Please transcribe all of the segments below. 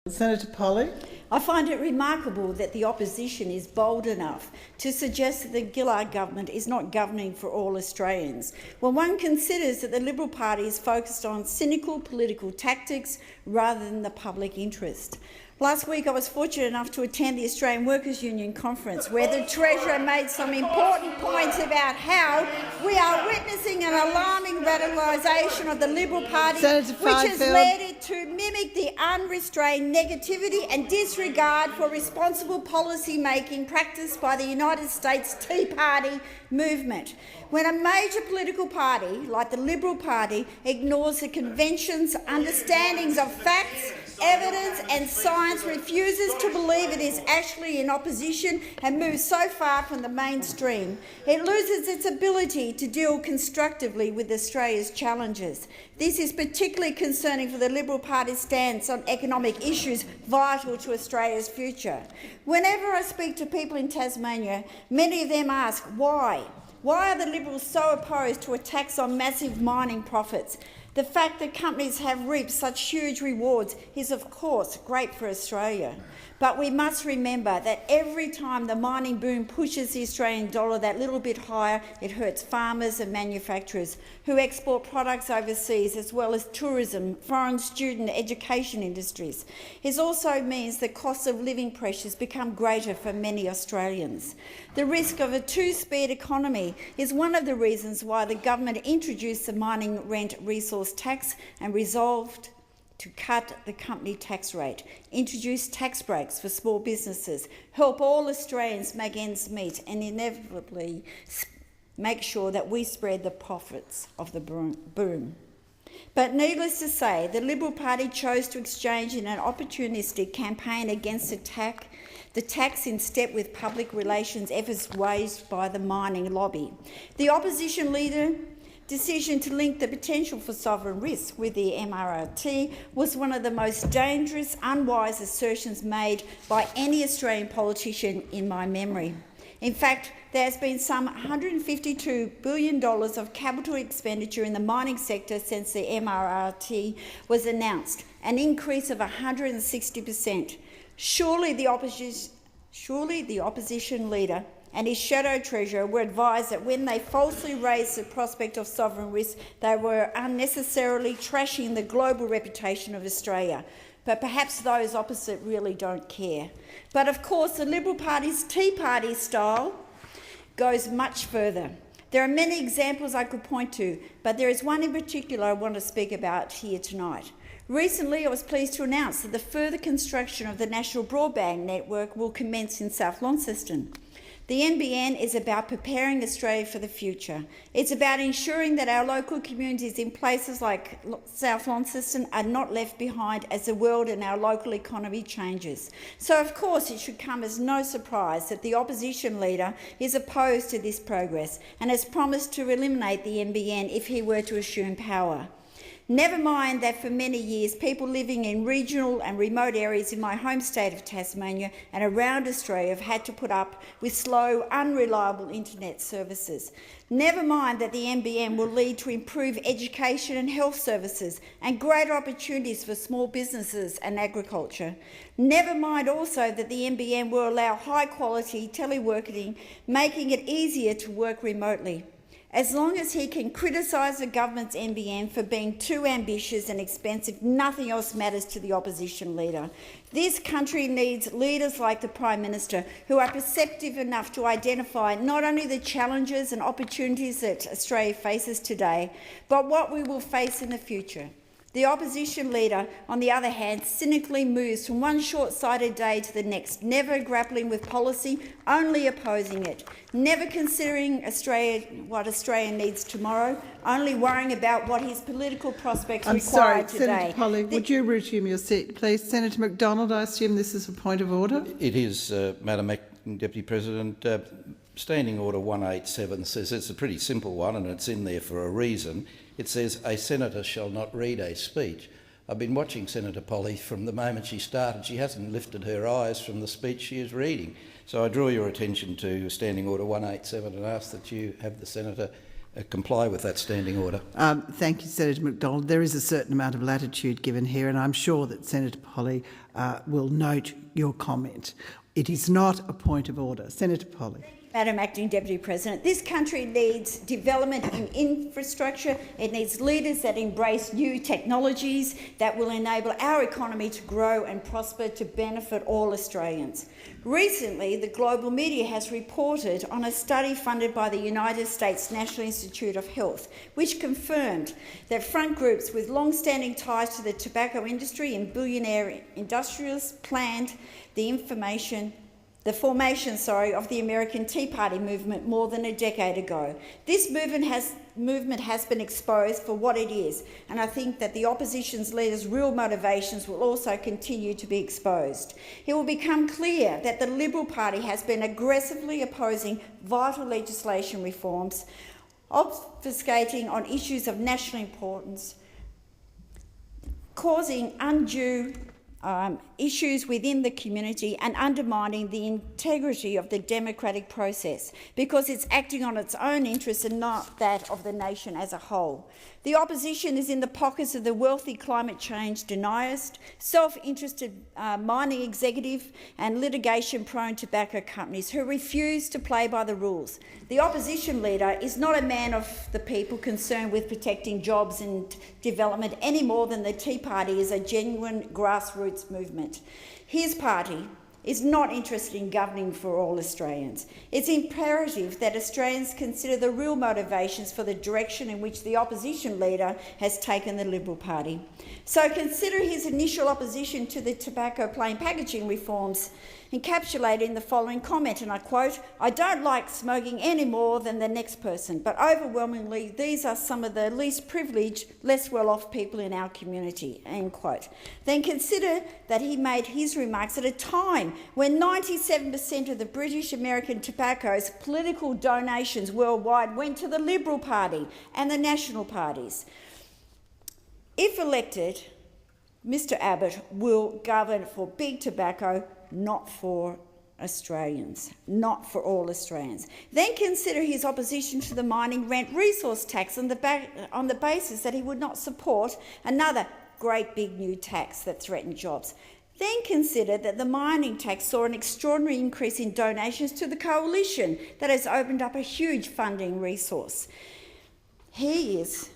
Senator Polley. I find it remarkable that the opposition is bold enough to suggest that the Gillard government is not governing for all Australians, when one considers that the Liberal Party is focused on cynical political tactics rather than the public interest. Last week I was fortunate enough to attend the Australian Workers' Union conference, where the Treasurer made some important points about how we are witnessing an alarming radicalisation of the Liberal Party, which has led it to mimic the unrestrained negativity and disregard for responsible policy making practiced by the United States Tea Party movement. When a major political party, like the Liberal Party, ignores the conventions, understandings of facts, evidence and science, refuses to believe it is actually in opposition and moves so far from the mainstream, it loses its ability to deal constructively with Australia's challenges. This is particularly concerning for the Liberal Party's stance on economic issues vital to Australia's future. Whenever I speak to people in Tasmania, many of them ask why. Why are the Liberals so opposed to a tax on massive mining profits? The fact that companies have reaped such huge rewards is, of course, great for Australia. But we must remember that every time the mining boom pushes the Australian dollar that little bit higher, it hurts farmers and manufacturers who export products overseas, as well as tourism, foreign student education industries. It also means the cost of living pressures become greater for many Australians. The risk of a two-speed economy is one of the reasons why the government introduced the mining rent resource tax and resolved to cut the company tax rate, introduce tax breaks for small businesses, help all Australians make ends meet, and inevitably make sure that we spread the profits of the boom. But needless to say, the Liberal Party chose to exchange in an opportunistic campaign against the tax in step with public relations efforts waged by the mining lobby. The opposition leader decision to link the potential for sovereign risk with the MRRT was one of the most dangerous, unwise assertions made by any Australian politician in my memory. In fact, there has been some $152 billion of capital expenditure in the mining sector since the MRRT was announced, an increase of 160%. Surely the opposition leader and his shadow treasurer were advised that when they falsely raised the prospect of sovereign risk, they were unnecessarily trashing the global reputation of Australia. But perhaps those opposite really don't care. But of course, the Liberal Party's Tea Party style goes much further. There are many examples I could point to, but there is one in particular I want to speak about here tonight. Recently, I was pleased to announce that the further construction of the National Broadband Network will commence in South Launceston. The NBN is about preparing Australia for the future. It's about ensuring that our local communities in places like South Launceston are not left behind as the world and our local economy changes. So, of course, it should come as no surprise that the opposition leader is opposed to this progress and has promised to eliminate the NBN if he were to assume power. Never mind that for many years, people living in regional and remote areas in my home state of Tasmania and around Australia have had to put up with slow, unreliable internet services. Never mind that the NBN will lead to improved education and health services and greater opportunities for small businesses and agriculture. Never mind also that the NBN will allow high-quality teleworking, making it easier to work remotely. As long as he can criticise the government's NBN for being too ambitious and expensive, nothing else matters to the opposition leader. This country needs leaders like the Prime Minister who are perceptive enough to identify not only the challenges and opportunities that Australia faces today, but what we will face in the future. The opposition leader, on the other hand, cynically moves from one short-sighted day to the next, never grappling with policy, only opposing it, never considering what Australia needs tomorrow, only worrying about what his political prospects require today. Senator Polley, would you resume your seat, please? Senator McDonald, I assume this is a point of order? It is, Madam Acting Deputy President. Standing Order 187 says it's a pretty simple one and it's in there for a reason. It says a senator shall not read a speech. I've been watching Senator Polley from the moment she started. She hasn't lifted her eyes from the speech she is reading. So I draw your attention to Standing Order 187 and ask that you have the senator comply with that standing order. Thank you, Senator McDonald. There is a certain amount of latitude given here, and I'm sure that Senator Polley will note your comment. It is not a point of order. Senator Polley. Madam Acting Deputy President, this country needs development in infrastructure. It needs leaders that embrace new technologies that will enable our economy to grow and prosper to benefit all Australians. Recently, the global media has reported on a study funded by the United States National Institute of Health, which confirmed that front groups with long-standing ties to the tobacco industry and billionaire industrialists planned the formation of the American Tea Party movement more than a decade ago. This movement has been exposed for what it is, and I think that the opposition's leaders' real motivations will also continue to be exposed. It will become clear that the Liberal Party has been aggressively opposing vital legislation reforms, obfuscating on issues of national importance, causing undue issues within the community and undermining the integrity of the democratic process because it's acting on its own interests and not that of the nation as a whole. The opposition is in the pockets of the wealthy climate change deniers, self-interested mining executive and litigation-prone tobacco companies who refuse to play by the rules. The opposition leader is not a man of the people concerned with protecting jobs and development any more than the Tea Party is a genuine grassroots movement. His party is not interested in governing for all Australians. It's imperative that Australians consider the real motivations for the direction in which the opposition leader has taken the Liberal Party. So consider his initial opposition to the tobacco plain packaging reforms encapsulated in the following comment, and I quote, "I don't like smoking any more than the next person, but overwhelmingly these are some of the least privileged, less well-off people in our community," end quote. Then consider that he made his remarks at a time when 97% of the British American Tobacco's political donations worldwide went to the Liberal Party and the National Parties. If elected, Mr Abbott will govern for big tobacco, not for Australians, not for all Australians. Then consider his opposition to the mining rent resource tax on the basis that he would not support another great big new tax that threatened jobs. Then consider that the mining tax saw an extraordinary increase in donations to the coalition that has opened up a huge funding resource. He is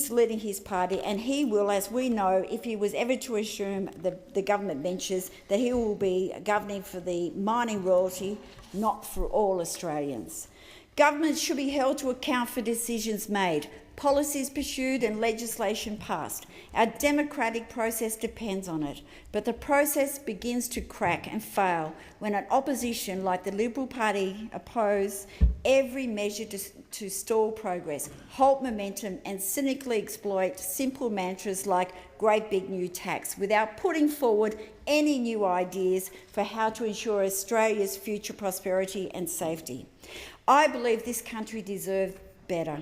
leading his party, and he will, as we know, if he was ever to assume the government benches, that he will be governing for the mining royalty, not for all Australians. Governments should be held to account for decisions made, policies pursued and legislation passed. Our democratic process depends on it, but the process begins to crack and fail when an opposition like the Liberal Party oppose every measure to stall progress, halt momentum and cynically exploit simple mantras like great big new tax without putting forward any new ideas for how to ensure Australia's future prosperity and safety. I believe this country deserves better.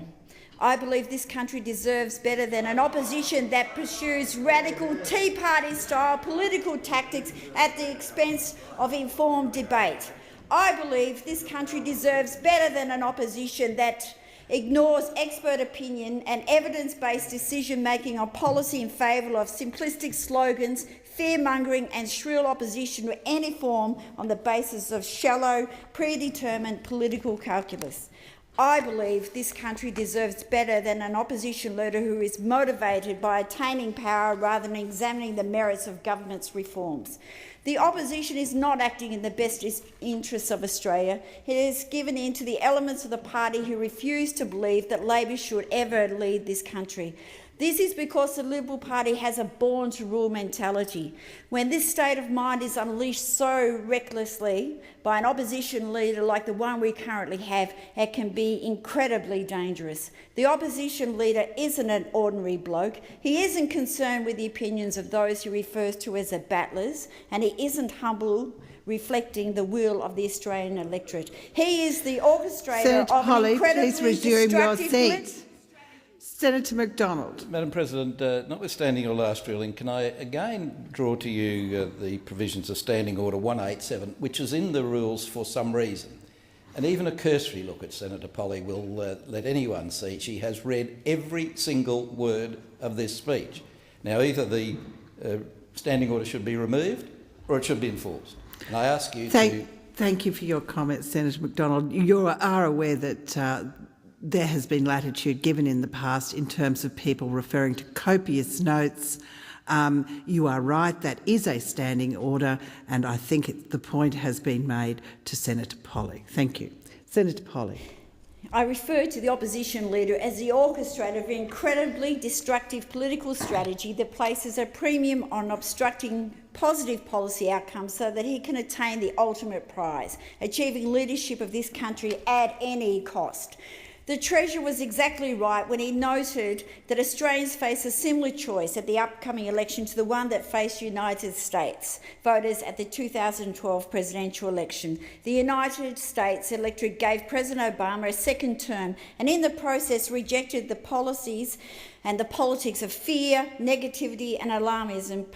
I believe this country deserves better than an opposition that pursues radical Tea Party-style political tactics at the expense of informed debate. I believe this country deserves better than an opposition that ignores expert opinion and evidence-based decision-making on policy in favour of simplistic slogans, fear-mongering and shrill opposition to any form on the basis of shallow, predetermined political calculus. I believe this country deserves better than an opposition leader who is motivated by attaining power rather than examining the merits of government's reforms. The opposition is not acting in the best interests of Australia. It has given in to the elements of the party who refuse to believe that Labor should ever lead this country. This is because the Liberal Party has a born-to-rule mentality. When this state of mind is unleashed so recklessly by an opposition leader like the one we currently have, it can be incredibly dangerous. The opposition leader isn't an ordinary bloke. He isn't concerned with the opinions of those he refers to as the battlers, and he isn't humble, reflecting the will of the Australian electorate. He is the orchestrator Senator of Polley, an incredibly please resume your destructive seat. Senator McDonald. Madam President, notwithstanding your last ruling, can I again draw to you the provisions of Standing Order 187, which is in the rules for some reason. And even a cursory look at Senator Polley will let anyone see she has read every single word of this speech. Now, either the standing order should be removed or it should be enforced. And I ask you to... Thank you for your comments, Senator McDonald. You are aware that there has been latitude given in the past in terms of people referring to copious notes. You are right, that is a standing order, and I think the point has been made to Senator Polley. Thank you. Senator Polley. I refer to the opposition leader as the orchestrator of an incredibly destructive political strategy that places a premium on obstructing positive policy outcomes so that he can attain the ultimate prize, achieving leadership of this country at any cost. The Treasurer was exactly right when he noted that Australians face a similar choice at the upcoming election to the one that faced United States voters at the 2012 presidential election. The United States electorate gave President Obama a second term and in the process rejected the policies and the politics of fear, negativity and alarmism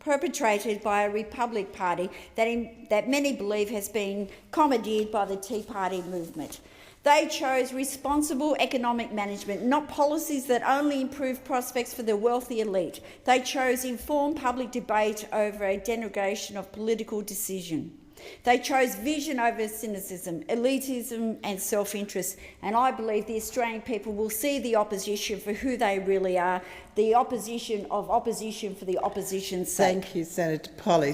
perpetrated by a Republic Party that many believe has been commandeered by the Tea Party movement. They chose responsible economic management, not policies that only improve prospects for the wealthy elite. They chose informed public debate over a denigration of political decision. They chose vision over cynicism, elitism and self-interest. And I believe the Australian people will see the opposition for who they really are, the opposition of opposition for the opposition's sake. Thank you, Senator Polley.